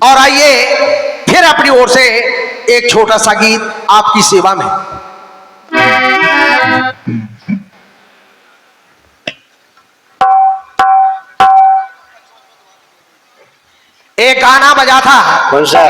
और आइए फिर अपनी ओर से एक छोटा सा गीत आपकी सेवा में। एक गाना बजा था। कौन सा?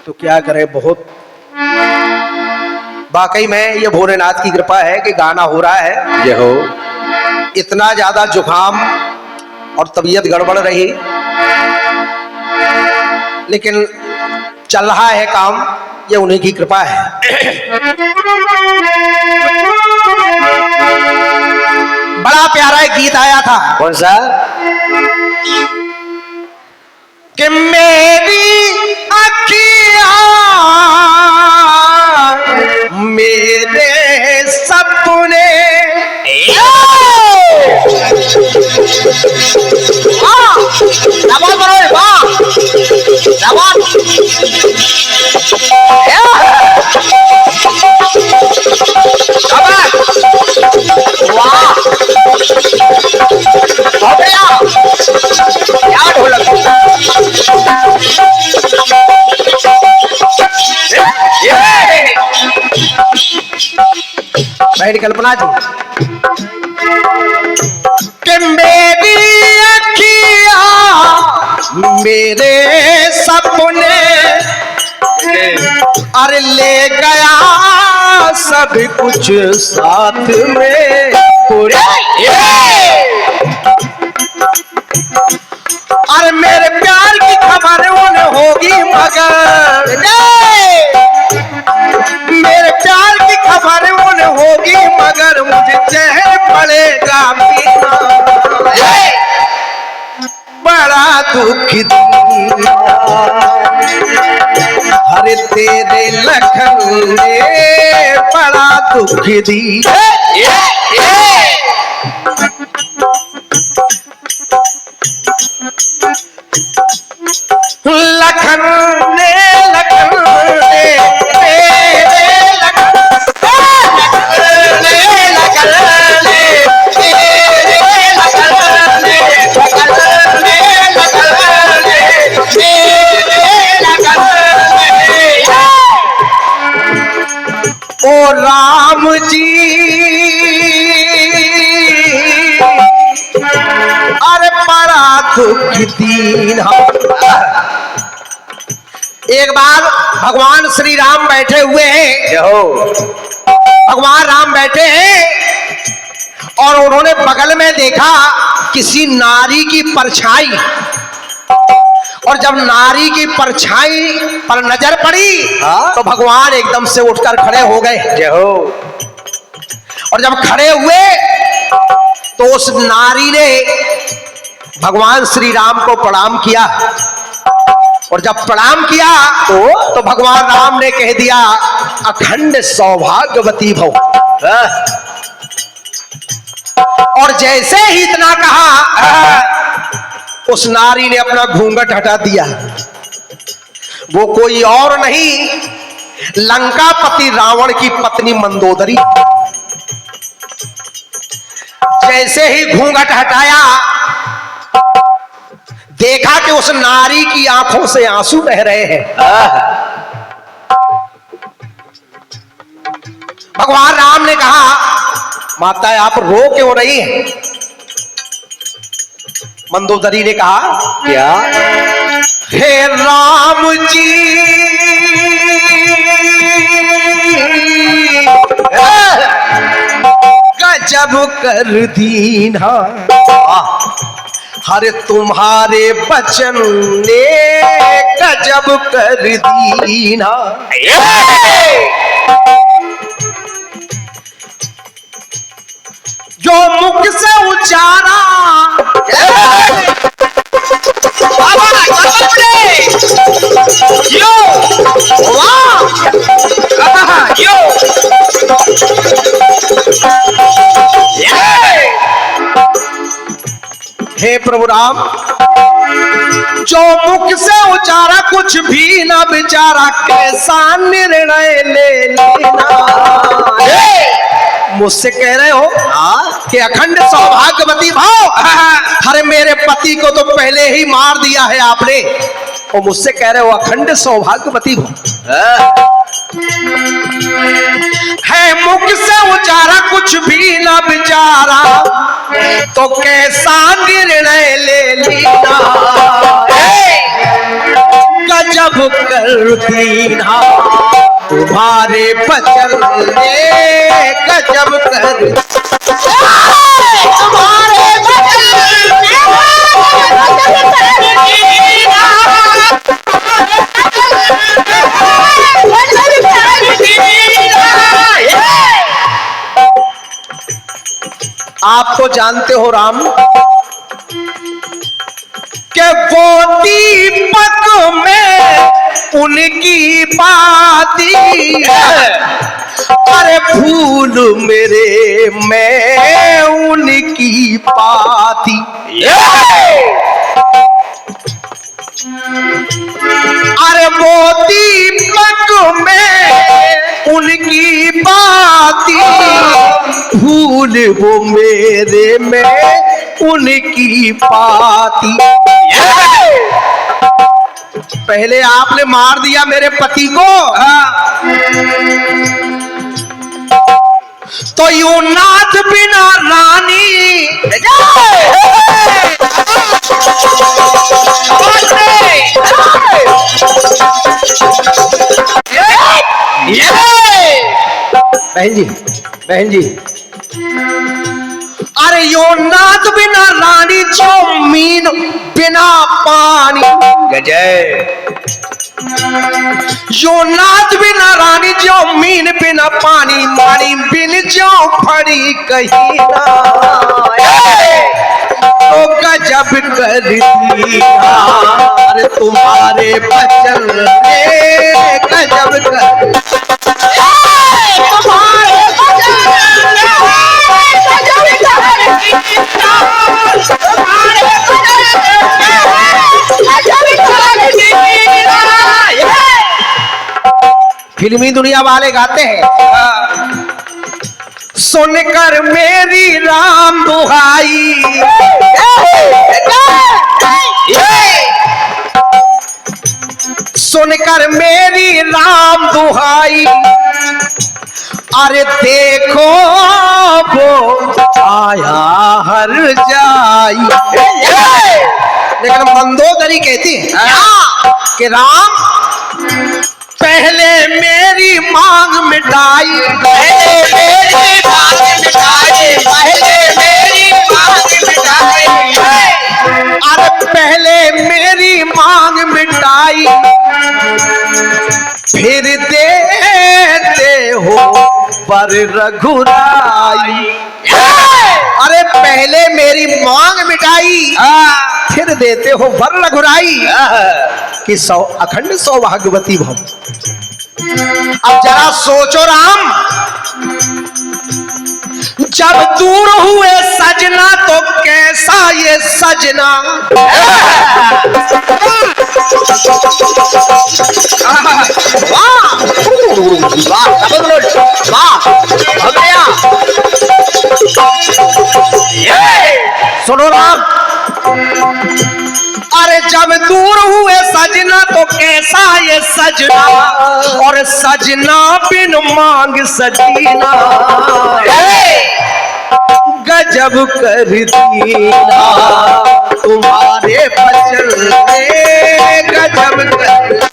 तो क्या करें, बहुत वाकई में ये भोलेनाथ की कृपा है कि गाना हो रहा है। ये हो इतना ज्यादा जुकाम और तबीयत गड़बड़ रही, लेकिन चल रहा है काम, ये उन्हीं की कृपा है। बड़ा प्यारा एक गीत आया था। कौन सा? कि मेरी अखियां मेरे सपने, क्या ढोलक बैठ कल्पना जी कि मेरी अखियां मेरे सपने, अरे ले गया सब कुछ साथ में पूरे। अरे मेरे प्यार की खबर उन्हें होगी मगर, मेरे प्यार की खबर उन्हें होगी मगर मुझे चैन पड़ेगा पीना, बड़ा दुख दिया। हरे तेरे लखन ने बड़ा दुख दिया। लखन ने ओ राम जी, अरे बड़ा दुख दीना। एक बार भगवान श्री राम बैठे हुए हैं, भगवान राम बैठे हैं और उन्होंने बगल में देखा किसी नारी की परछाई, और जब नारी की परछाई पर नजर पड़ी तो भगवान एकदम से उठकर खड़े हो गए। और जब खड़े हुए तो उस नारी ने भगवान श्री राम को प्रणाम किया, और जब प्रणाम किया तो भगवान राम ने कह दिया अखंड सौभाग्यवती भव। और जैसे ही इतना कहा उस नारी ने अपना घूंघट हटा दिया। वो कोई और नहीं, लंकापति रावण की पत्नी मंदोदरी। जैसे ही घूंघट हटाया देखा कि उस नारी की आंखों से आंसू बह रहे हैं। भगवान राम ने कहा माता आप रो क्यों रही हैं? मंदोदरी ने कहा क्या? हे राम जी, गजब कर दीना, हरे तुम्हारे बचन ने गजब कर दीना। जो मुख से उचारा यो वाह यो हे प्रभु राम, जो मुख से उचारा कुछ भी न विचारा, कैसा निर्णय ले लेना। मुझसे कह रहे हो कि अखंड सौभाग्यवती भाव, अरे मेरे पति को तो पहले ही मार दिया है आपने, और मुझसे कह रहे हो अखंड सौभाग्यवती भाव है। मुख से उचारा कुछ भी न विचारा, तो कैसा निर्णय ले लेना। गजब कर दीना तुम्हारे बचन ने, गजब कर तुम्हारे आप तो जानते हो राम कि वो दीपक में उनकी बाती है, अरे फूल मेरे में उनकी पाती। अरे वो दीपक में उनकी बाती, फूल वो मेरे में उनकी पाती। पहले आपने मार दिया मेरे पति को, तो यूं नाथ बिना रानी, बहन जी, बहन जी, अरे यो नाथ बिना रानी, जो मीन बिना पानी। गजय। यो नाथ बिना रानी, जो मीन बिना पानी, पानी बिन जो फड़ी कहीं ना। तो गजब कर दिया अरे तुम्हारे बचन ने, गजब कर फिल्मी दुनिया वाले गाते हैं, सुनकर मेरी राम दुहाई, सुनकर मेरी राम दुहाई, अरे देखो वो आया हर जाई। लेकिन मंदोदरी कहती है कि राम पहले मेरी मांग मिटाई, पहले मेरी मांग मिटाई, पहले मेरी मांग मिटाई, अरे पहले मेरी मांग मिटाई, फिर देते हो पर रघुराई। अरे पहले मेरी मांग मिटाई, फिर देते हो वर रघुराई, कि अखंड सौभाग्यवती भव। अब जरा सोचो राम, जब दूर हुए सजना तो कैसा ये सजना। सुनो राम, अरे जब दूर हुए सजना तो कैसा ये सजना, और सजना बिन मांग सजीना, गजब कर दीना तुम्हारे बचन ने, गजब कर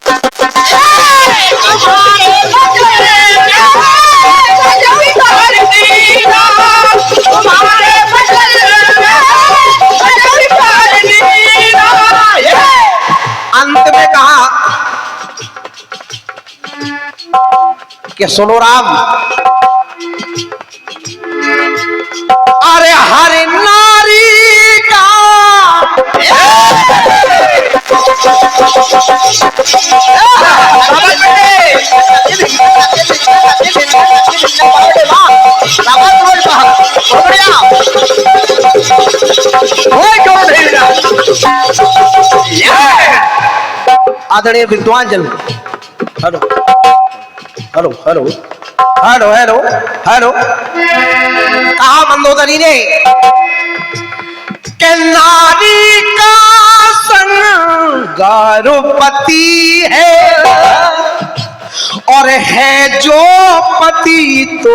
अंत में कहा कि सुनो राम, अरे हर नारी का आदरणीय विद्वान जन। Hello hello hello hello hello hello, कहा मंदोदरी ने कि नारी का संगारुपति है और है जो पति तो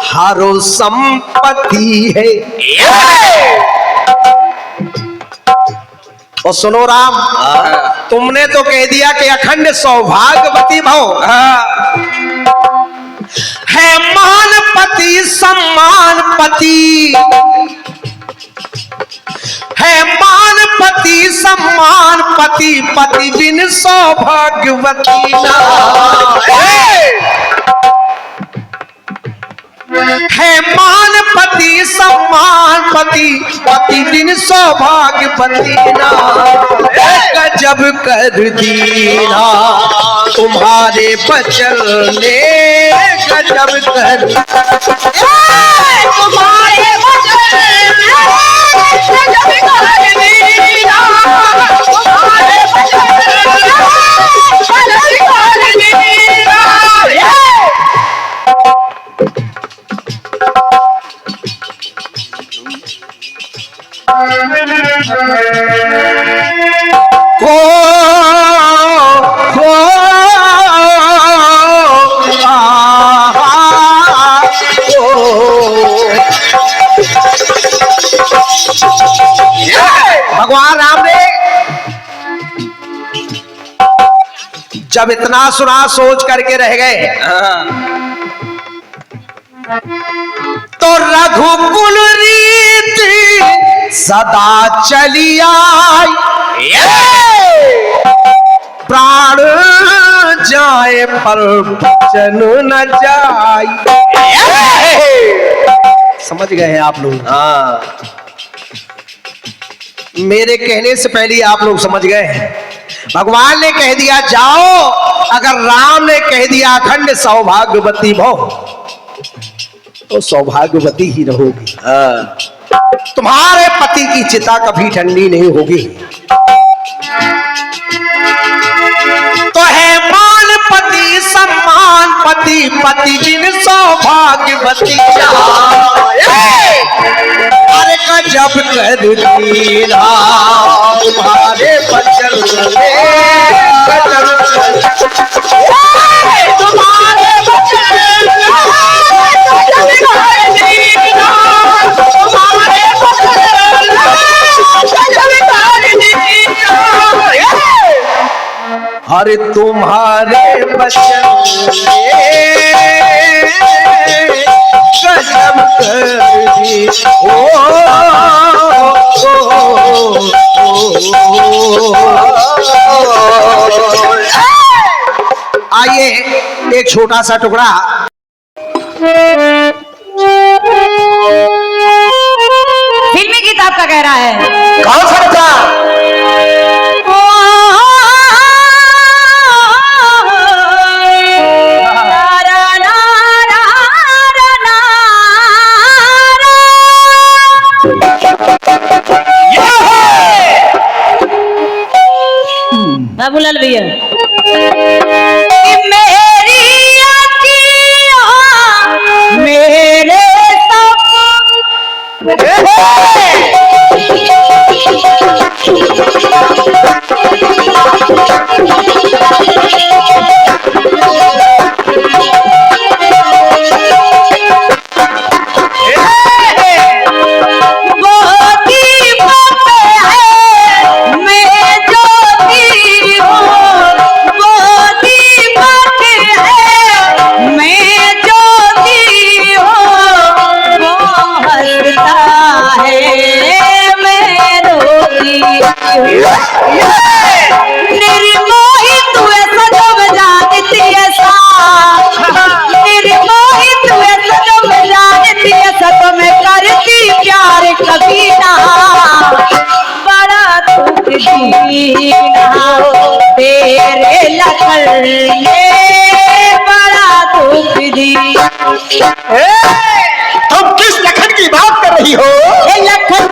हारो संपत्ति है। और सुनो राम, तुमने तो कह दिया कि अखंड सौभाग्यवती भव है, मान पति सम्मान पति है, मान पति सम्मान पति, पति बिन सौभाग्यवती ना है, मान पति सम्मान पति, पति बिन सौभाग्यवती ना। गजब कर दीना तुम्हारे बचन ने, गजब कर तुम्हारे बचन ने, गजब कर दीना तुम्हारे बचन ने, गजब कर दीना। भगवान राम ने जब इतना सुना सोच करके रह गए तो रघुकुल रीति सदा चली आई, प्राण जाए पर वचन न जाए। समझ गए हैं आप लोग? मेरे कहने से पहले आप लोग समझ गए हैं। भगवान ने कह दिया जाओ, अगर राम ने कह दिया अखंड सौभाग्यवती भव तो सौभाग्यवती ही रहोगी। तुम्हारे पति की चिता कभी ठंडी नहीं होगी। तो है मान पति सम्मान पति, पति बिन सौभाग्यवती अरे गजब कर दीना तुम्हारे बचन में, गजब तुम्हारे बचन अरे तुम्हारे बचन गजब कर दी। आइए एक छोटा सा टुकड़ा फिल्मी किताब का कह रहा है। कौन सा बच्चा? बाबूलाल भैया, मेरी अखियाँ मेरे तेरे लखन ने बड़ा दुख दी। तुम किस लखन की बात कर रही हो? लखन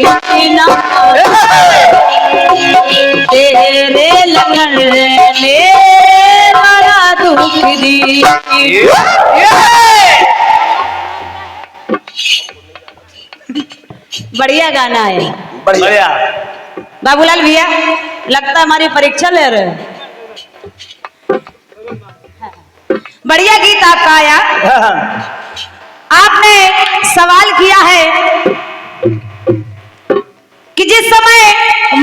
दीना, तेरे लखन ने बड़ा दुख दी। बढ़िया गाना है, बढ़िया। बाबूलाल भैया लगता हमारी परीक्षा ले रहे हैं। बढ़िया गीत आपका आया। आपने सवाल किया है कि जिस समय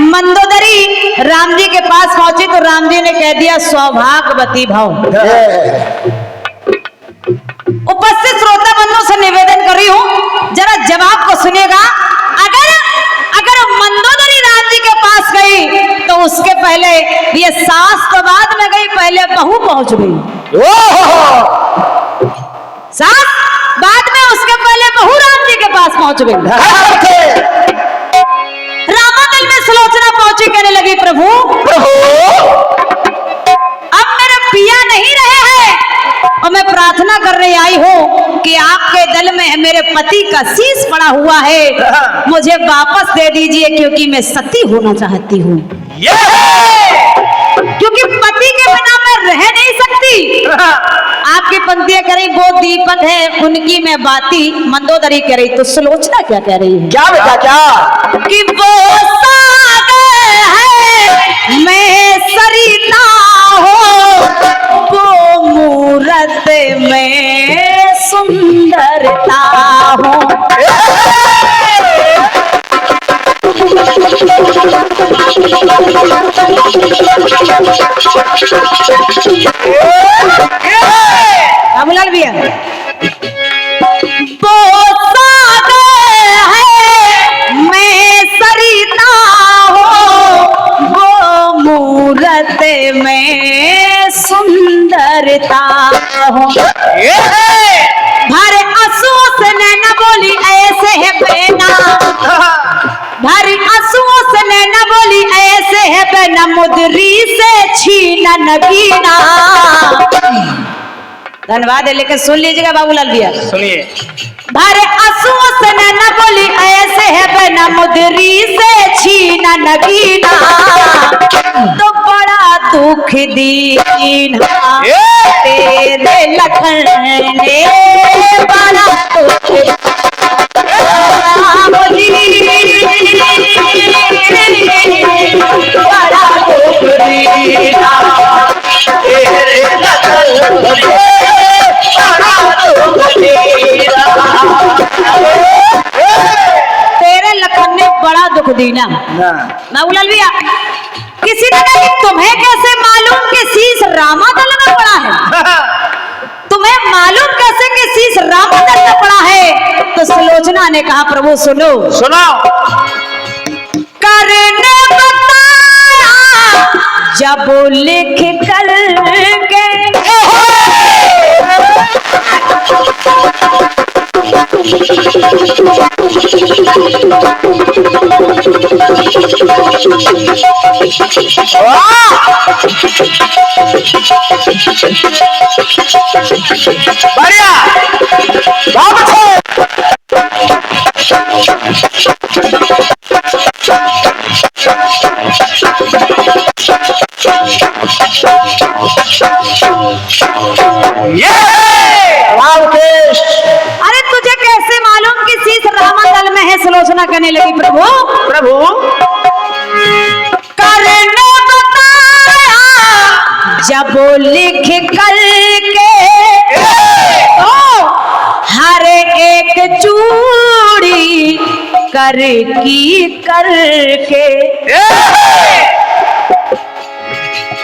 मंदोदरी राम जी के पास पहुंची तो राम जी ने कह दिया सौभाग्यवती भव। उपस्थित श्रोता बंधुओं से निवेदन कर रही हूं, जरा जवाब को सुनिएगा। अगर मंदोदरी राम जी के पास गई तो उसके पहले ये सास तो बाद में गई, पहले बहू पहुंच गई। सास बाद में, उसके पहले बहू राम जी के पास पहुंच गई। रामादल में सुलोचना पहुंची, कहने लगी प्रभु अब मेरे पिया नहीं रहे हैं और मैं प्रार्थना करने आई हूँ कि आपके दल में मेरे पति का शीश पड़ा हुआ है, मुझे वापस दे दीजिए क्योंकि मैं सती होना चाहती हूँ, क्योंकि पति के बिना मैं रह नहीं सकती। आपकी पंक्तियां कह रही वो दीपक है उनकी मैं बाती, मंदोदरी कह रही तो सुलोचना क्या कह रही है? क्या बेटा क्या? कि वो सागर है मैं सरिता हो, वो मूरत में सुंदरता हो। बाबूलाल भैया वो सागर है मैं सरिता हो, वो मूरत में सुंदरता हो। भर आंसुओं से नैना बोली ऐसे है बेना, भर आंसुओं से नैना बोली ऐसे है बेना, मुदरी से छीना नगीना। धन्यवाद है, लेकिन सुन लीजिएगा बाबूलाल भैया, सुनिए। भर आंसुओं से नैना बोली ऐसे है बेना, मुदरी से छीना नगीना, तो बड़ा दुख दीना तेरे लखन ने बड़ा दुख बड़ा दुख दीना तेरे लखन तेरे लखन ने बड़ा दुख दीना। बाबूलाल भैया किसी ने कहा कि तुम्हें कैसे मालूम कि शीश रामादल में पड़ा है? तुम्हें मालूम कैसे कि शीश रामादल में पड़ा है? तो सुलोचना ने कहा प्रभु सुनो सुनो। करने बताया जब लिख कर के बढ़िया अरे तुझे कैसे मालूम कि शीश रामादल में है? सुलोचना कहने लगी प्रभु करने बताया जब लिख कर के तो हर एक चूड़ी कर की करके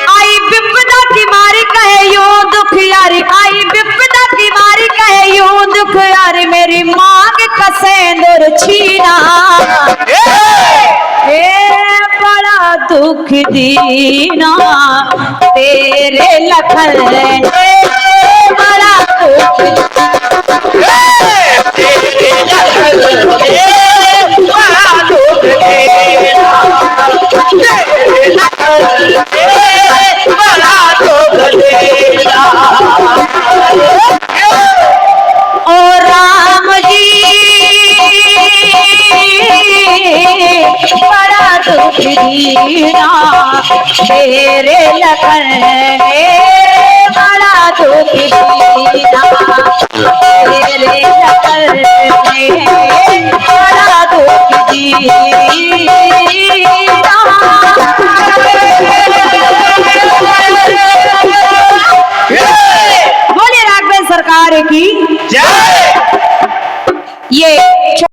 आई विपदा की मारी कहे यो दुख यारी, आई विपदा की मारी कहे यो दुख यारी, मेरी मांग का सेंदूर छीना बड़ा दुख दीना तेरे लखन ने बड़ा दुख तेरे लखन ने बड़ा दुख देना तेरे लखन ने बड़ा दुख देना। ओ राम जी दुख दीना तेरे लखन ने बड़ा दुख दीना तेरे लखन ने बड़ा दुख दीना। बोले राघवेंद्र सरकार की जय। ये